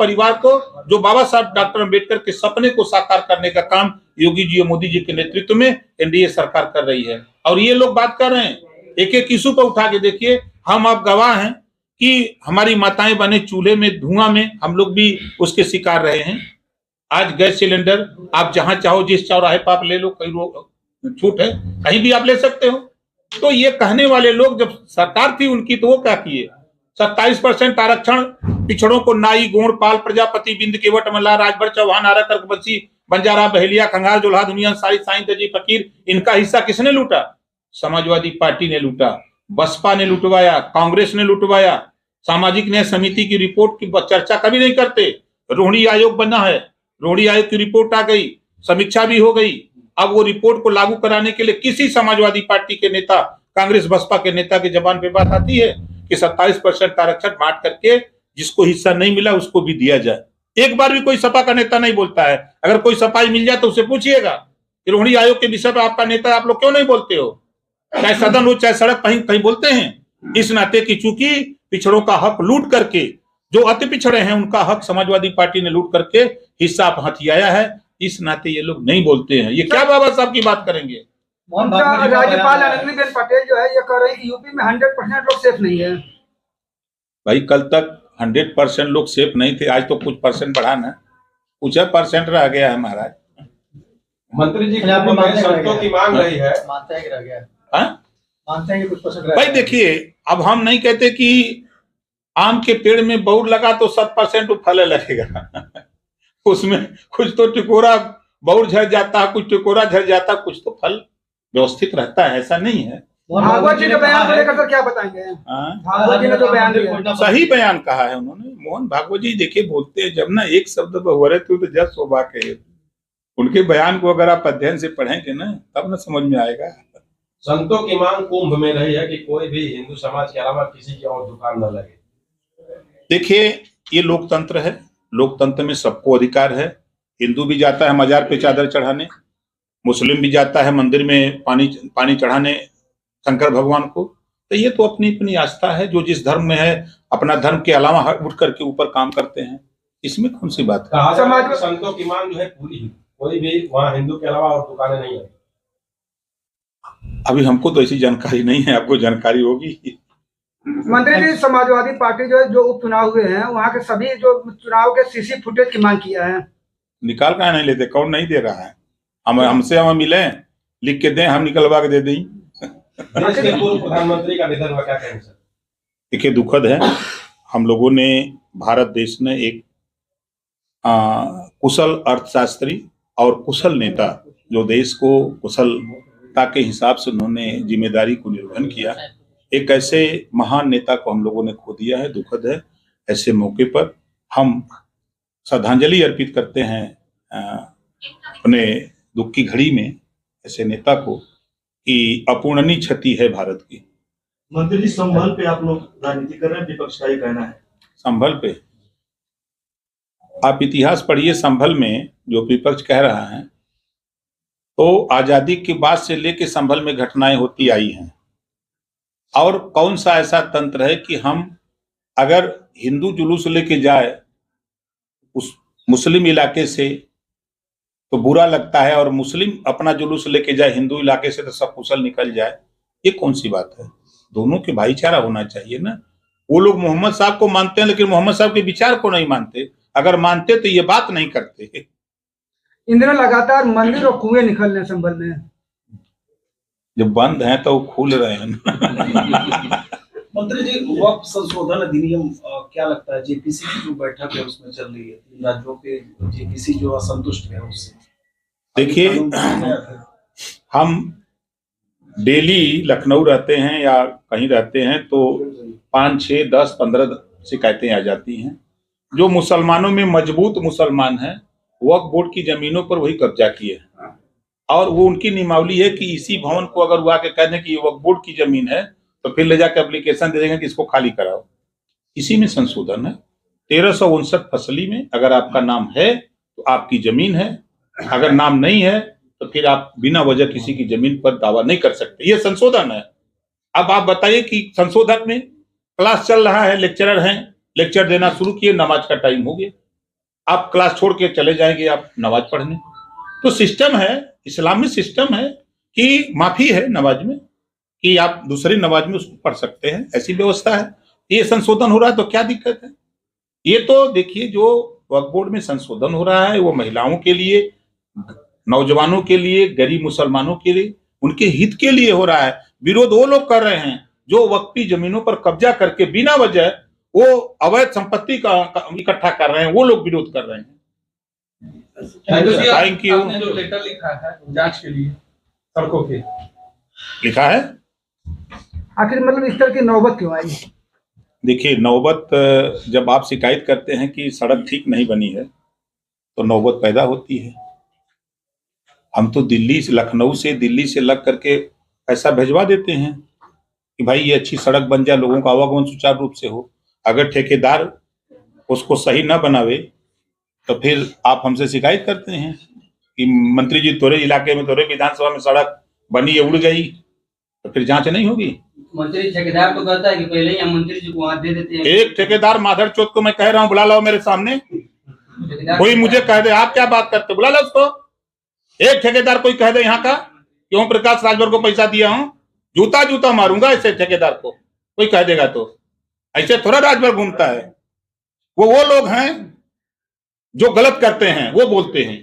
परिवार को, जो बाबा साहब डॉक्टर अम्बेडकर के सपने को साकार करने का काम योगी जी और मोदी जी के नेतृत्व में एनडीए सरकार कर रही है। और ये लोग बात कर रहे हैं, एक एक इशू पर उठा के देखिए। हम आप गवाह हैं कि हमारी माताएं बने चूल्हे में धुआं में, हम लोग भी उसके शिकार रहे हैं। आज गैस सिलेंडर आप जहां चाहो जिस चौराहे पर आप ले लो, कहीं छूट है, कहीं भी आप ले सकते हो। तो ये कहने वाले लोग, जब सरकार थी उनकी, तो वो क्या किए? 27% आरक्षण पिछड़ों को नाई गोंड पाल प्रजापति बिंद केवट मल्ला राजभर चौहान आरा कर्कबंसी बंजारा बहेलिया खंगार जोल्हा दुनिया सारी साईं तजी फकीर, इनका हिस्सा किसने लूटा? समाजवादी पार्टी ने लूटा, बसपा ने लुटवाया, कांग्रेस ने लुटवाया। सामाजिक न्याय समिति की रिपोर्ट की चर्चा कभी नहीं करते। रोहिणी आयोग बना है, रोहिणी आयोग की रिपोर्ट आ गई, समीक्षा भी हो गई। अब वो रिपोर्ट को लागू कराने के लिए किसी समाजवादी पार्टी के नेता, कांग्रेस बसपा के नेता की जबान पे बात आती है कि 27% आरक्षण बांट करके जिसको हिस्सा नहीं मिला उसको भी दिया जाए? एक बार भी कोई सपा का नेता नहीं बोलता है। अगर कोई सफाई मिल जाए तो उसे पूछिएगा कि रोहिणी आयोग के विषय पर आपका नेता, आप लोग क्यों नहीं बोलते हो? चाहे सदन हो चाहे सड़क, कहीं कहीं बोलते हैं। इस नाते की चूंकि पिछड़ों का हक लूट करके, जो अति पिछड़े हैं उनका हक समाजवादी पार्टी ने लूट करके हिस्सा हथियाया है, इस नाते ये लोग नहीं बोलते हैं। ये क्या बाबा साहब की बात करेंगे? राज्यपाल आनंदीबेन पटेल जो है ये कह रही है कि यूपी में 100% लोग सेफ नहीं है। भाई कल तक 100% लोग सेफ नहीं थे, आज तो कुछ परसेंट बढ़ाना, कुछ परसेंट रह गया है महाराज। मंत्री जी संतों की मांग रही है, मानते हैं कि रह गया है, मानते हैं कि कुछ परसेंट रह भाई देखिए, अब हम नहीं कहते कि आम के पेड़ में बौर लगा तो 100% फल लगेगा। उसमें कुछ तो टिकोरा बौर झड़ जाता है, कुछ टिकोरा झड़ जाता है, कुछ तो फल व्यवस्थित रहता है, ऐसा नहीं है। भागवत जी के बयान को लेकर क्या बताएंगे? भागवत जी ने जो बयान दिया, सही बयान कहा है उन्होंने। मोहन भागवत जी देखिए बोलते हैं, जब ना एक शब्द पर हो रहे थे तो जस शोभा के, उनके बयान को अगर आप अध्ययन से पढ़ेंगे ना तब ना समझ में आएगा। संतों की मांग कुंभ में रही है कि कोई भी हिंदू समाज के अलावा किसी की और दुकान न लगे। देखिए ये लोकतंत्र है, लोकतंत्र में सबको अधिकार है। हिंदू भी जाता है मजार पे चादर चढ़ाने, मुस्लिम भी जाता है मंदिर में पानी चढ़ाने शंकर भगवान को। तो ये तो अपनी अपनी आस्था है, जो जिस धर्म में है अपना धर्म के अलावा उठ करके ऊपर काम करते हैं, इसमें कौन सी बात है? समाज में संतों की मांग जो है पूरी, कोई भी वहाँ हिंदू के अलावा और दुकानें नहीं है। अभी हमको तो ऐसी जानकारी नहीं है, आपको जानकारी होगी। मंत्री जी, समाजवादी पार्टी जो उपचुनाव हुए हैं वहाँ के सभी जो चुनाव के सीसी फुटेज की मांग किया है, निकाल का नहीं लेते, कौन नहीं दे रहा है? हमसे हम मिले, लिख के दें, हम निकलवा के दे दें। देश के पूर्व प्रधानमंत्री का निधन हुआ, क्या कहेंगे सर? देखिए दुखद है। हम लोगों ने, भारत देश ने एक कुशल अर्थशास्त्री और कुशल नेता, जो देश को कुशलता के हिसाब से उन्होंने जिम्मेदारी को निर्वहन किया, एक ऐसे महान नेता को हम लोगों ने खो दिया है। दुखद है। ऐसे मौके पर हम श्रद्धांजलि अर्पित करते हैं अपने दुख की घड़ी में ऐसे नेता को, कि अपूर्णनीय क्षति है भारत की। मंत्री जी, संभल पे आप लोग राजनीति कर रहे हैं, विपक्ष का ही कहना है। संभल पे आप इतिहास पढ़िए। संभल में जो विपक्ष कह रहा है, तो आजादी के बाद से लेके संभल में घटनाएं होती आई हैं। और कौन सा ऐसा तंत्र है कि हम अगर हिंदू जुलूस लेके जाए उस मुस्लिम इलाके से तो बुरा लगता है, और मुस्लिम अपना जुलूस लेके जाए हिंदू इलाके से तो सब कुशल निकल जाए? ये कौन सी बात है? दोनों के भाईचारा होना चाहिए ना। वो लोग मोहम्मद साहब को मानते हैं लेकिन मोहम्मद साहब के विचार को नहीं मानते। अगर मानते तो ये बात नहीं करते। इन दिनों लगातार मंदिर और कुएं निकल रहे हैं संभल में। जब बंद हैं तो खुल रहे हैं। मंत्री जी, वक्फ संशोधन अधिनियम क्या लगता है? जेपीसी की जो बैठक है उसमें चल रही है, राज्यों के जेपीसी जो असंतुष्ट है उससे। देखिए, हम डेली लखनऊ रहते हैं या कहीं रहते हैं तो 5, 6, 10, 15 शिकायतें आ जाती हैं। जो मुसलमानों में मजबूत मुसलमान हैं, वक्फ बोर्ड की जमीनों पर वही कब्जा किए हैं, और वो उनकी नियमावली है कि इसी भवन को अगर वो आके कह दें कि ये वक्फ बोर्ड की जमीन है तो फिर ले जाकर एप्लीकेशन दे देंगे कि इसको खाली कराओ। इसी में संशोधन है। 1359 फसली में अगर आपका नाम है तो आपकी जमीन है, अगर नाम नहीं है तो फिर आप बिना वजह किसी की जमीन पर दावा नहीं कर सकते। ये संशोधन है। अब आप बताइए कि संशोधन में क्लास चल रहा है, लेक्चरर हैं, लेक्चर देना शुरू किए, नमाज का टाइम हो गया, आप क्लास छोड़ के चले जाएंगे आप नमाज पढ़ने। तो सिस्टम है, इस्लामी सिस्टम है कि माफी है नमाज में, कि आप दूसरी नमाज में उसको पढ़ सकते हैं, ऐसी व्यवस्था है। ये संशोधन हो रहा है तो क्या दिक्कत है? ये तो देखिए जो वक्फ बोर्ड में संशोधन हो रहा है वो महिलाओं के लिए, नौजवानों के लिए, गरीब मुसलमानों के लिए, उनके हित के लिए हो रहा है। विरोध वो लोग कर रहे हैं जो वक्फी जमीनों पर कब्जा करके बिना वजह वो अवैध संपत्ति का इकट्ठा कर रहे हैं, वो लोग विरोध कर रहे हैं। Thank you. आपने जो लेटर लिखा है जांच के लिए सड़कों के, लिखा है आखिर मतलब इस तरह की नौबत क्यों आई? देखिए नौबत, जब आप शिकायत करते हैं कि सड़क ठीक नहीं बनी है तो नौबत पैदा होती है। हम तो दिल्ली से, लखनऊ से, दिल्ली से लग करके पैसा भिजवा देते हैं कि भाई ये अच्छी सड़क बन जाए, लोगों का आवागमन सुचारू रूप से हो। अगर ठेकेदार उसको सही ना बनावे तो फिर आप हमसे शिकायत करते हैं कि मंत्री जी तोरे इलाके में, तोरे विधानसभा में सड़क बनी है, उड़ गई, तो फिर जांच नहीं होगी। मंत्री ठेकेदार तो कहता है कि पहले ही हम मंत्री जी को वहां दे देते हैं। एक ठेकेदार माधर चौथ को मैं कह रहा हूँ बुला लाओ मेरे सामने, कोई मुझे कह दे आप क्या बात करते, बुला लो उसको। एक ठेकेदार कोई कह दे यहाँ का कि ओम प्रकाश राजभर को पैसा दिया हूँ, जूता जूता मारूंगा ऐसे ठेकेदार को, कोई कह देगा तो। ऐसे थोड़ा राजभर घूमता है। वो लोग हैं जो गलत करते हैं वो बोलते हैं।